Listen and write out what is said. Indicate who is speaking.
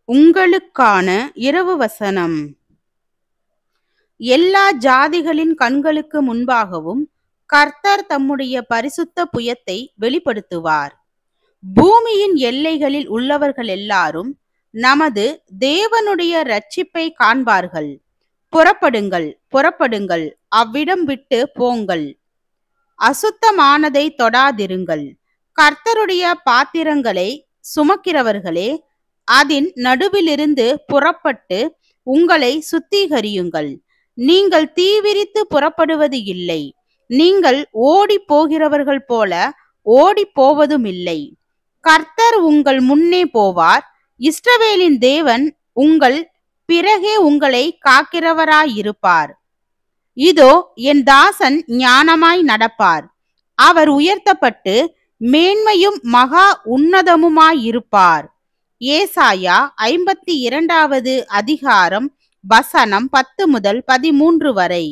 Speaker 1: உங்களுக்கான இரவு வசனம். எல்லா ஜாதிகளின் கண்களுக்கு முன்பாகவும் கர்த்தர் தம்முடைய பரிசுத்த புயத்தை வெளிப்படுத்துவார். பூமியின் எல்லைகளில் உள்ளவர்கள் எல்லாரும் நமது தேவனுடைய இரட்சிப்பை காண்பார்கள். புறப்படுங்கள், புறப்படுங்கள், அவ்விடம் விட்டு போங்கள். அசுத்தமானதை தொடாதிருங்கள். கர்த்தருடைய பாத்திரங்களை சுமக்கிறவர்களே, அதன் நடுவிலிருந்து புறப்பட்டு உங்களை சுத்திகரியுங்கள். நீங்கள் தீவிரித்து புறப்படுவது இல்லை. நீங்கள் ஓடி போகிறவர்கள் போல ஓடி போவதும் இல்லை. கர்த்தர் உங்கள் முன்னே போவார். இஸ்ரவேலின் தேவன் உங்கள் பிறகே உங்களை காக்கிறவராயிருப்பார். இதோ என் தாசன் ஞானமாய் நடப்பார். அவர் உயர்த்தப்பட்டு மேன்மையும் மகா உன்னதமுமாயிருப்பார். ஏசாயா 52 அதிகாரம் வசனம் 10 முதல் 13 வரை.